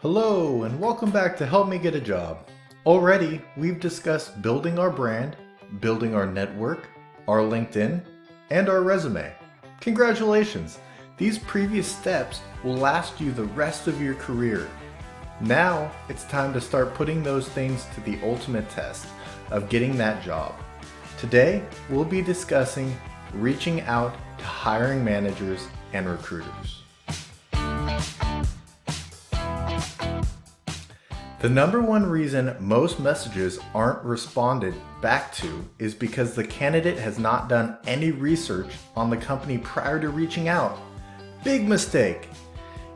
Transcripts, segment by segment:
Hello and welcome back to Help Me Get a Job. Already, we've discussed building our brand, building our network, our LinkedIn, and our resume. Congratulations! These previous steps will last you the rest of your career. Now, it's time to start putting those things to the ultimate test of getting that job. Today, we'll be discussing reaching out to hiring managers and recruiters. The number one reason most messages aren't responded back to is because the candidate has not done any research on the company prior to reaching out. Big mistake!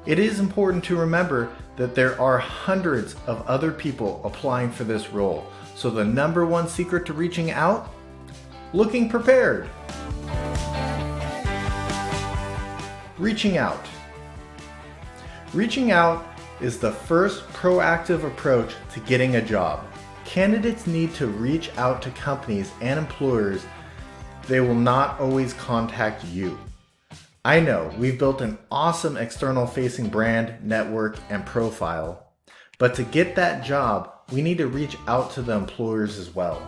It is important to remember that there are hundreds of other people applying for this role, so the number one secret to reaching out? Looking prepared! Reaching out. Reaching out is the first proactive approach to getting a job. Candidates need to reach out to companies and employers. They will not always contact you. I know we've built an awesome external facing brand, network, and profile, but to get that job, we need to reach out to the employers as well.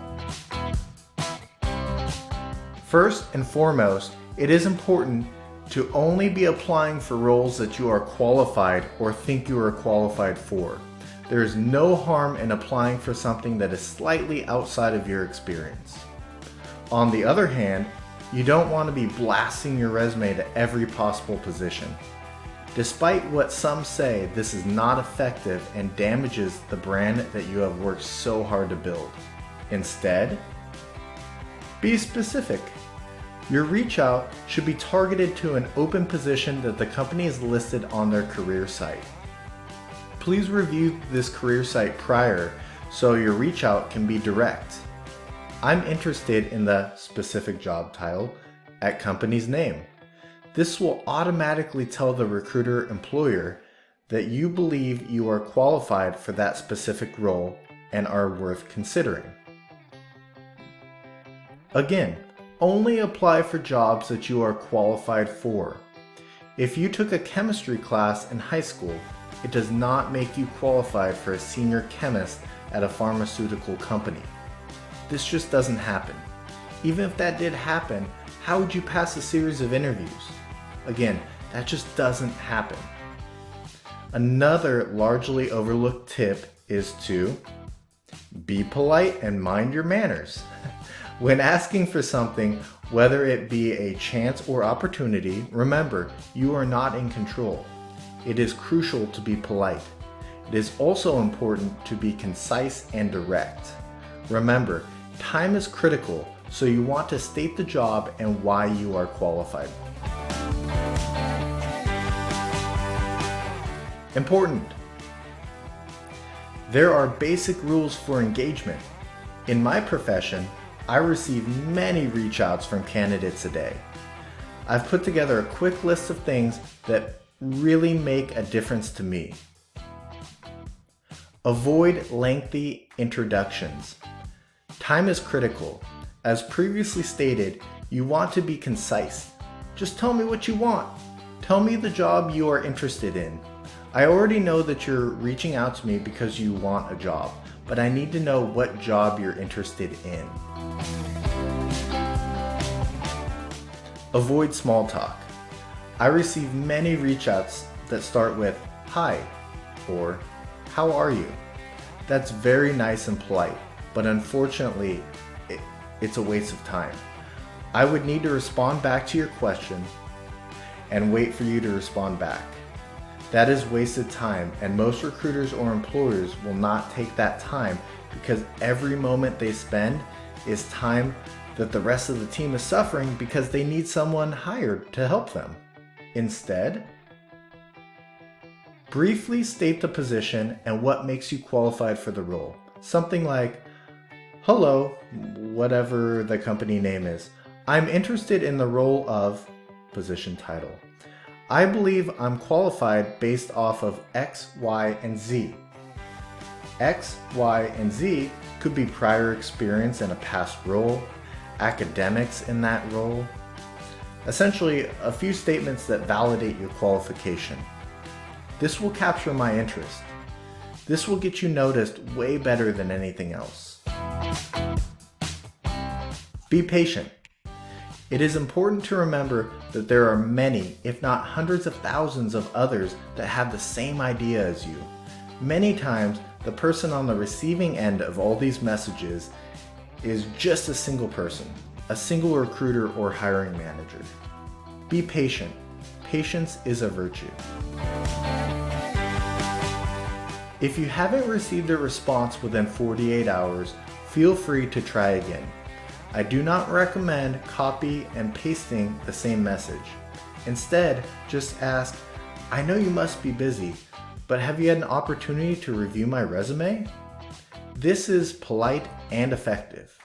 First and foremost, it is important to only be applying for roles that you are qualified or think you are qualified for. There is no harm in applying for something that is slightly outside of your experience. On the other hand, you don't want to be blasting your resume to every possible position. Despite what some say, this is not effective and damages the brand that you have worked so hard to build. Instead, be specific. Your reach out should be targeted to an open position that the company is listed on their career site. Please review this career site prior so your reach out can be direct. I'm interested in the specific job title at company's name. This will automatically tell the recruiter employer that you believe you are qualified for that specific role and are worth considering. Again, only apply for jobs that you are qualified for. If you took a chemistry class in high school, it does not make you qualified for a senior chemist at a pharmaceutical company. This just doesn't happen. Even if that did happen, how would you pass a series of interviews? Again, that just doesn't happen. Another largely overlooked tip is to be polite and mind your manners. When asking for something, whether it be a chance or opportunity, remember, you are not in control. It is crucial to be polite. It is also important to be concise and direct. Remember, time is critical, so you want to state the job and why you are qualified. Important. There are basic rules for engagement. In my profession, I receive many reach outs from candidates a day. I've put together a quick list of things that really make a difference to me. Avoid lengthy introductions. Time is critical. As previously stated, you want to be concise. Just tell me what you want. Tell me the job you are interested in. I already know that you're reaching out to me because you want a job, but I need to know what job you're interested in. Avoid small talk. I receive many reach outs that start with "Hi" or "How are you?" That's very nice and polite, but unfortunately, it's a waste of time. I would need to respond back to your question and wait for you to respond back. That is wasted time, and most recruiters or employers will not take that time because every moment they spend is time that the rest of the team is suffering because they need someone hired to help them. Instead, briefly state the position and what makes you qualified for the role. Something like, "Hello, whatever the company name is. I'm interested in the role of position title. I believe I'm qualified based off of X, Y, and Z. X, Y, and Z could be prior experience in a past role, academics in that role. Essentially, a few statements that validate your qualification. This will capture my interest. This will get you noticed way better than anything else. Be patient. It is important to remember that there are many, if not hundreds of thousands of others that have the same idea as you. Many times, the person on the receiving end of all these messages is just a single person, a single recruiter or hiring manager. Be patient. Patience is a virtue. If you haven't received a response within 48 hours, feel free to try again. I do not recommend copy and pasting the same message. Instead, just ask, "I know you must be busy, but have you had an opportunity to review my resume?" This is polite and effective.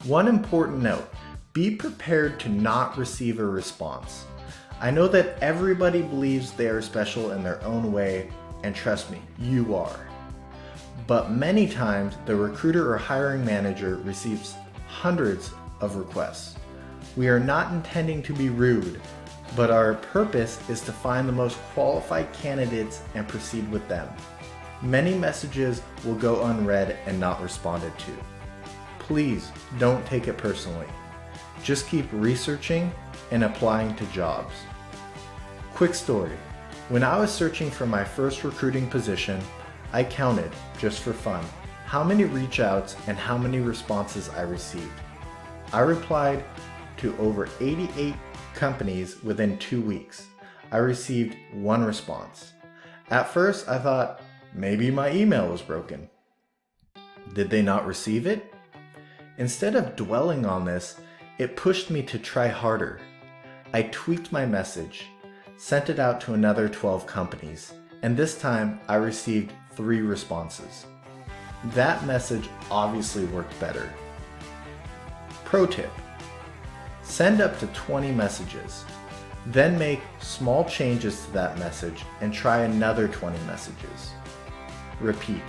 One important note, be prepared to not receive a response. I know that everybody believes they are special in their own way, and trust me, you are. But many times, the recruiter or hiring manager receives hundreds of requests. We are not intending to be rude, but our purpose is to find the most qualified candidates and proceed with them. Many messages will go unread and not responded to. Please don't take it personally. Just keep researching and applying to jobs. Quick story. When I was searching for my first recruiting position, I counted, just for fun, how many reach outs and how many responses I received. I replied to over 88 companies within 2 weeks. I received 1 response. At first, I thought maybe my email was broken. Did they not receive it? Instead of dwelling on this, it pushed me to try harder. I tweaked my message, sent it out to another 12 companies, and this time I received 3 responses. That message obviously worked better. Pro tip: send up to 20 messages. Then make small changes to that message and try another 20 messages. Repeat.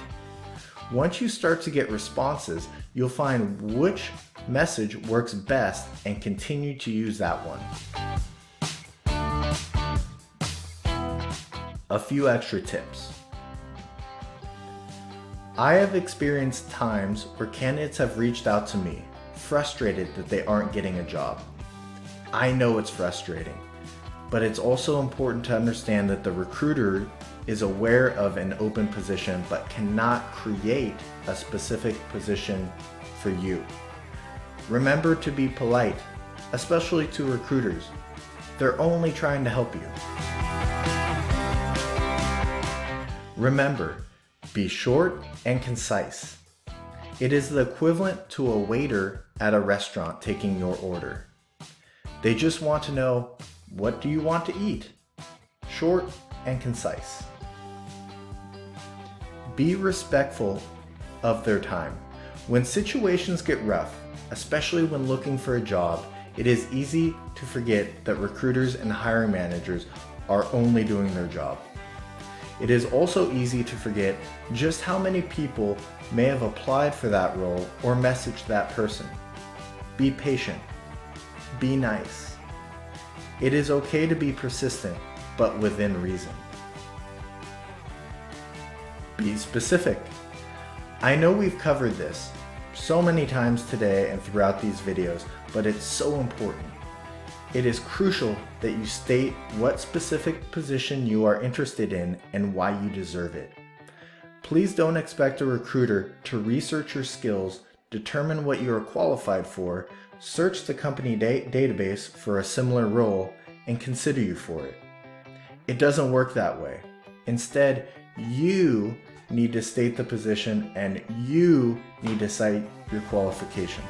Once you start to get responses, you'll find which message works best and continue to use that one. A few extra tips. I have experienced times where candidates have reached out to me, frustrated that they aren't getting a job. I know it's frustrating, but it's also important to understand that the recruiter is aware of an open position but cannot create a specific position for you. Remember to be polite, especially to recruiters. They're only trying to help you. Remember, be short and concise. It is the equivalent to a waiter at a restaurant taking your order. They just want to know, what do you want to eat? Short and concise. Be respectful of their time. When situations get rough, especially when looking for a job, it is easy to forget that recruiters and hiring managers are only doing their job. It is also easy to forget just how many people may have applied for that role or messaged that person. Be patient. Be nice. It is okay to be persistent, but within reason. Be specific. I know we've covered this so many times today and throughout these videos, but it's so important. It is crucial that you state what specific position you are interested in and why you deserve it. Please don't expect a recruiter to research your skills, determine what you are qualified for, search the company database for a similar role, and consider you for it. It doesn't work that way. Instead, you need to state the position and you need to cite your qualifications.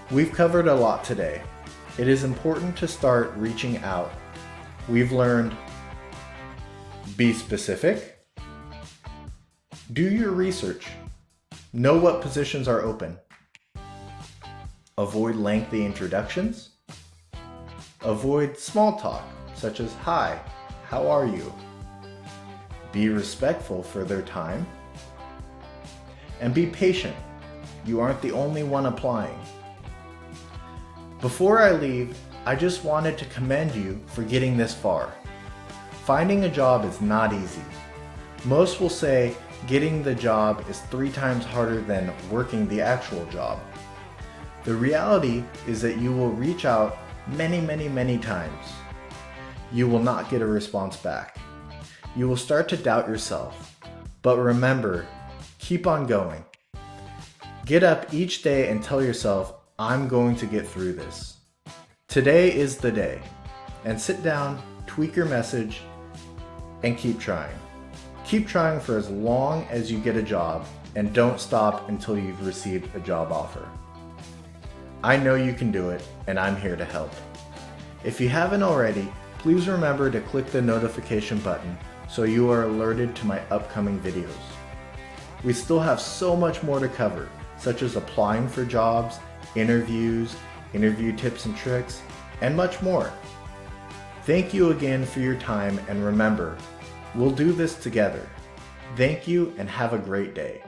We've covered a lot today. It is important to start reaching out. We've learned be specific, do your research, know what positions are open, avoid lengthy introductions, avoid small talk such as hi, how are you, be respectful for their time, and be patient. You aren't the only one applying. Before I leave, I just wanted to commend you for getting this far. Finding a job is not easy. Most will say getting the job is 3 times harder than working the actual job. The reality is that you will reach out many times. You will not get a response back. You will start to doubt yourself. But remember, keep on going. Get up each day and tell yourself, I'm going to get through this. Today is the day. And sit down, tweak your message, and keep trying. Keep trying for as long as you get a job, and don't stop until you've received a job offer. I know you can do it, and I'm here to help. If you haven't already, please remember to click the notification button so you are alerted to my upcoming videos. We still have so much more to cover, such as applying for jobs, interviews, interview tips and tricks, and much more. Thank you again for your time, and remember, we'll do this together. Thank you and have a great day.